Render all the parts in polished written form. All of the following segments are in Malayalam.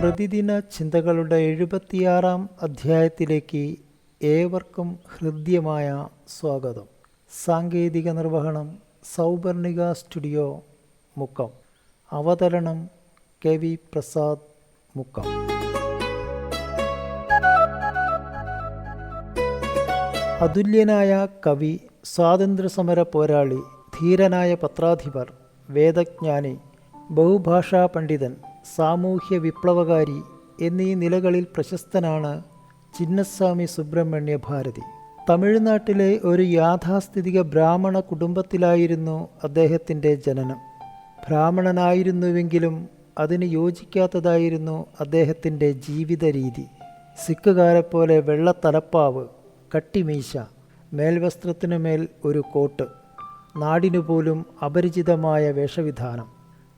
പ്രതിദിന ചിന്തകളുടെ 76-ാം അധ്യായത്തിലേക്ക് ഏവർക്കും ഹൃദ്യമായ സ്വാഗതം. സാങ്കേതിക നിർവഹണം സൗപർണിക സ്റ്റുഡിയോ മുക്കം. അവതരണം കെ.വി. പ്രസാദ് മുക്കം. അതുല്യനായ കവി, സ്വാതന്ത്ര്യസമര പോരാളി, ധീരനായ പത്രാധിപർ, വേദജ്ഞാനി, ബഹുഭാഷാ പണ്ഡിതൻ, സാമൂഹ്യ വിപ്ലവകാരി എന്നീ നിലകളിൽ പ്രശസ്തനാണ് ചിന്നസ്വാമി സുബ്രഹ്മണ്യ ഭാരതി. തമിഴ്നാട്ടിലെ ഒരു യാഥാസ്ഥിതിക ബ്രാഹ്മണ കുടുംബത്തിലായിരുന്നു അദ്ദേഹത്തിൻ്റെ ജനനം. ബ്രാഹ്മണനായിരുന്നുവെങ്കിലും അതിന് യോജിക്കാത്തതായിരുന്നു അദ്ദേഹത്തിൻ്റെ ജീവിത രീതി. സിഖുകാരെപ്പോലെ വെള്ളത്തലപ്പാവ്, കട്ടിമീശ, മേൽവസ്ത്രത്തിനുമേൽ ഒരു കോട്ട്, നാടിനുപോലും അപരിചിതമായ വേഷവിധാനം.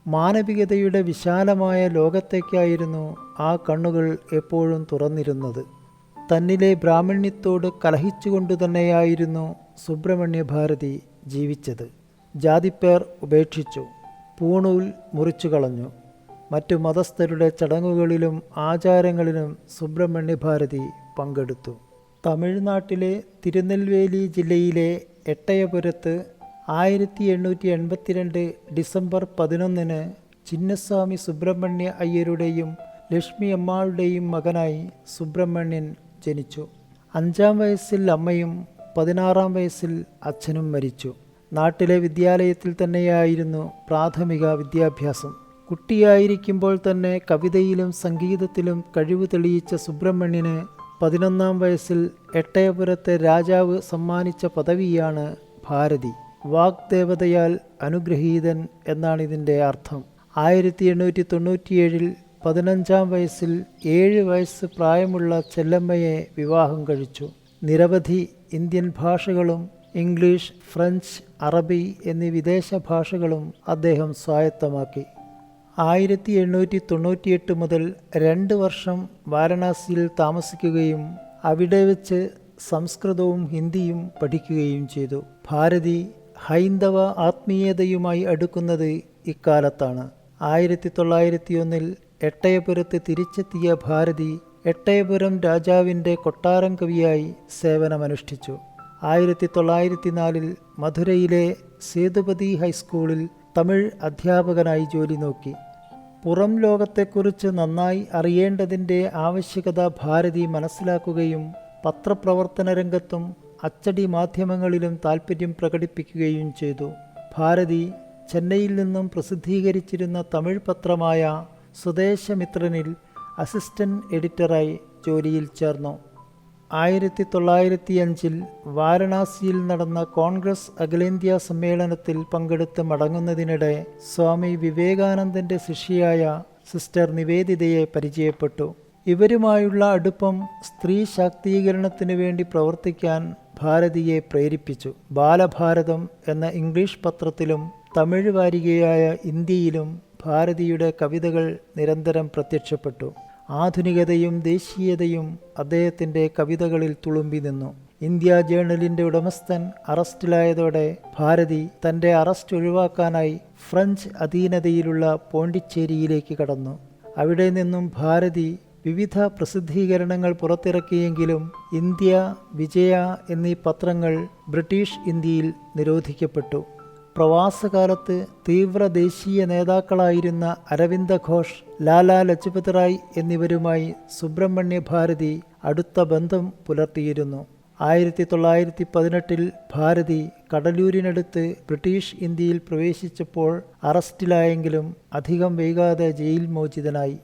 മാനവികതയുടെ വിശാലമായ ലോകത്തേക്കായിരുന്നു ആ കണ്ണുകൾ എപ്പോഴും തുറന്നിരുന്നത്. തന്നിലെ ബ്രാഹ്മണ്യത്തോട് കലഹിച്ചുകൊണ്ടു തന്നെയായിരുന്നു സുബ്രഹ്മണ്യ ഭാരതി ജീവിച്ചത്. ജാതിപ്പേർ ഉപേക്ഷിച്ചു, പൂണൂൽ മുറിച്ചു കളഞ്ഞു. മറ്റു മതസ്ഥരുടെ ചടങ്ങുകളിലും ആചാരങ്ങളിലും സുബ്രഹ്മണ്യ ഭാരതി പങ്കെടുത്തു. തമിഴ്നാട്ടിലെ തിരുനെൽവേലി ജില്ലയിലെ എട്ടയപുരത്ത് 1882 ഡിസംബർ 11 ചിന്നസ്വാമി സുബ്രഹ്മണ്യ അയ്യരുടെയും ലക്ഷ്മി അമ്മാളുടെയും മകനായി സുബ്രഹ്മണ്യൻ ജനിച്ചു. 5-ാം വയസ്സിൽ അമ്മയും 16-ാം വയസ്സിൽ അച്ഛനും മരിച്ചു. നാട്ടിലെ വിദ്യാലയത്തിൽ തന്നെയായിരുന്നു പ്രാഥമിക വിദ്യാഭ്യാസം. കുട്ടിയായിരിക്കുമ്പോൾ തന്നെ കവിതയിലും സംഗീതത്തിലും കഴിവ് തെളിയിച്ച സുബ്രഹ്മണ്യന് 11-ാം വയസ്സിൽ എട്ടയപുരത്തെ രാജാവ് സമ്മാനിച്ച പദവിയാണ് ഭാരതി. വാഗ്ദേവതയാൽ അനുഗ്രഹീതൻ എന്നാണ് ഇതിൻ്റെ അർത്ഥം. 1897 15-ാം വയസ്സിൽ 7 വയസ്സ് പ്രായമുള്ള ചെല്ലമ്മയെ വിവാഹം കഴിച്ചു. നിരവധി ഇന്ത്യൻ ഭാഷകളും ഇംഗ്ലീഷ്, ഫ്രഞ്ച്, അറബി എന്നീ വിദേശ ഭാഷകളും അദ്ദേഹം സ്വായത്തമാക്കി. 1898 മുതൽ 2 വർഷം വാരണാസിയിൽ താമസിക്കുകയും അവിടെ വെച്ച് സംസ്കൃതവും ഹിന്ദിയും പഠിക്കുകയും ചെയ്തു. ഭാരതി ഹൈന്ദവ ആത്മീയതയുമായി അടുക്കുന്നത് ഇക്കാലത്താണ്. 1901 എട്ടയപുരത്ത് തിരിച്ചെത്തിയ ഭാരതി എട്ടയപുരം രാജാവിൻ്റെ കൊട്ടാരം കവിയായി സേവനമനുഷ്ഠിച്ചു. 1904 മധുരയിലെ സേതുപതി ഹൈസ്കൂളിൽ തമിഴ് അധ്യാപകനായി ജോലി നോക്കി. പുറം ലോകത്തെക്കുറിച്ച് നന്നായി അറിയേണ്ടതിൻ്റെ ആവശ്യകത ഭാരതി മനസ്സിലാക്കുകയും പത്രപ്രവർത്തന രംഗത്തും അച്ചടി മാധ്യമങ്ങളിലും താൽപ്പര്യം പ്രകടിപ്പിക്കുകയും ചെയ്തു. ഭാരതി ചെന്നൈയിൽ നിന്നും പ്രസിദ്ധീകരിച്ചിരുന്ന തമിഴ് പത്രമായ സ്വദേശമിത്രനിൽ അസിസ്റ്റന്റ് എഡിറ്ററായി ജോലിയിൽ ചേർന്നു. 1905 വാരണാസിയിൽ നടന്ന കോൺഗ്രസ് അഖിലേന്ത്യാ സമ്മേളനത്തിൽ പങ്കെടുത്ത് മടങ്ങുന്നതിനിടെ സ്വാമി വിവേകാനന്ദൻ്റെ ശിഷ്യയായ സിസ്റ്റർ നിവേദിതയെ പരിചയപ്പെട്ടു. ഇവരുമായുള്ള അടുപ്പം സ്ത്രീ ശാക്തീകരണത്തിന് വേണ്ടി പ്രവർത്തിക്കാൻ ഭാരതിയെ പ്രേരിപ്പിച്ചു. ബാലഭാരതം എന്ന ഇംഗ്ലീഷ് പത്രത്തിലും തമിഴ് വാരികയായ ഇന്ത്യയിലും ഭാരതിയുടെ കവിതകൾ നിരന്തരം പ്രത്യക്ഷപ്പെട്ടു. ആധുനികതയും ദേശീയതയും അദ്ദേഹത്തിൻ്റെ കവിതകളിൽ തുളുമ്പി നിന്നു. ഇന്ത്യ ജേണലിൻ്റെ ഉടമസ്ഥൻ അറസ്റ്റിലായതോടെ ഭാരതി തൻ്റെ അറസ്റ്റ് ഒഴിവാക്കാനായി ഫ്രഞ്ച് അധീനതയിലുള്ള പോണ്ടിച്ചേരിയിലേക്ക് കടന്നു. അവിടെ നിന്നും ഭാരതി വിവിധ പ്രസിദ്ധീകരണങ്ങൾ പുറത്തിറക്കിയെങ്കിലും ഇന്ത്യ, വിജയ എന്നീ പത്രങ്ങൾ ബ്രിട്ടീഷ് ഇന്ത്യയിൽ നിരോധിക്കപ്പെട്ടു. പ്രവാസകാലത്ത് തീവ്ര ദേശീയ നേതാക്കളായിരുന്ന അരവിന്ദ ഘോഷ്, ലാലാ ലജ്പത് റായ് എന്നിവരുമായി സുബ്രഹ്മണ്യ ഭാരതി അടുത്ത ബന്ധം പുലർത്തിയിരുന്നു. 1918 ഭാരതി കടലൂരിനടുത്ത് ബ്രിട്ടീഷ് ഇന്ത്യയിൽ പ്രവേശിച്ചപ്പോൾ അറസ്റ്റിലായെങ്കിലും അധികം വൈകാതെ ജയിൽ മോചിതനായി.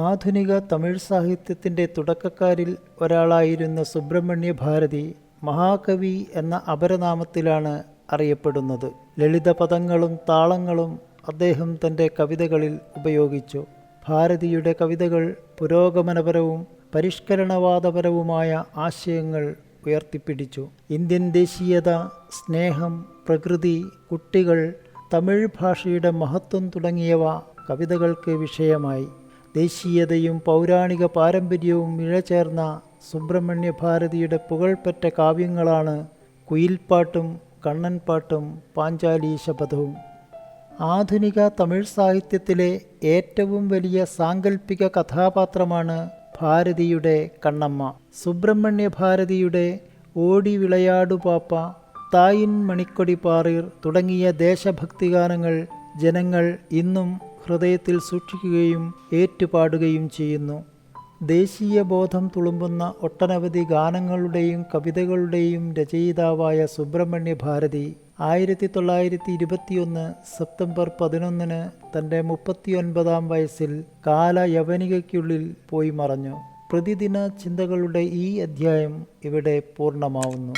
ആധുനിക തമിഴ് സാഹിത്യത്തിൻ്റെ തുടക്കക്കാരിൽ ഒരാളായിരുന്ന സുബ്രഹ്മണ്യ ഭാരതി മഹാകവി എന്ന അപരനാമത്തിലാണ് അറിയപ്പെടുന്നത്. ലളിതപദങ്ങളും താളങ്ങളും അദ്ദേഹം തൻ്റെ കവിതകളിൽ ഉപയോഗിച്ചു. ഭാരതിയുടെ കവിതകൾ പുരോഗമനപരവും പരിഷ്കരണവാദപരവുമായ ആശയങ്ങൾ ഉയർത്തിപ്പിടിച്ചു. ഇന്ത്യൻ ദേശീയത, സ്നേഹം, പ്രകൃതി, കുട്ടികൾ, തമിഴ് ഭാഷയുടെ മഹത്വം തുടങ്ങിയവ കവിതകൾക്ക് വിഷയമായി. ദേശീയതയും പൗരാണിക പാരമ്പര്യവും ഇഴചേർന്ന സുബ്രഹ്മണ്യ ഭാരതിയുടെ പുകഴ്പെറ്റ കാവ്യങ്ങളാണ് കുയിൽപ്പാട്ടും കണ്ണൻപാട്ടും പാഞ്ചാലി ശപഥവും. ആധുനിക തമിഴ് സാഹിത്യത്തിലെ ഏറ്റവും വലിയ സാങ്കല്പിക കഥാപാത്രമാണ് ഭാരതിയുടെ കണ്ണമ്മ. സുബ്രഹ്മണ്യ ഭാരതിയുടെ ഓടി വിളയാടു പാപ്പ, തായിൻ മണിക്കൊടി പാറീർ തുടങ്ങിയ ദേശഭക്തിഗാനങ്ങൾ ജനങ്ങൾ ഇന്നും ഹൃദയത്തിൽ സൂക്ഷിക്കുകയും ഏറ്റുപാടുകയും ചെയ്യുന്നു. ദേശീയ ബോധം തുളുമ്പുന്ന ഒട്ടനവധി ഗാനങ്ങളുടെയും കവിതകളുടെയും രചയിതാവായ സുബ്രഹ്മണ്യ ഭാരതി 1921 സെപ്റ്റംബർ 11 തൻ്റെ 39-ാം വയസ്സിൽ കാലയവനികയ്ക്കുള്ളിൽ പോയി മറഞ്ഞു. പ്രതിദിന ചിന്തകളുടെ ഈ അധ്യായം ഇവിടെ പൂർണ്ണമാവുന്നു.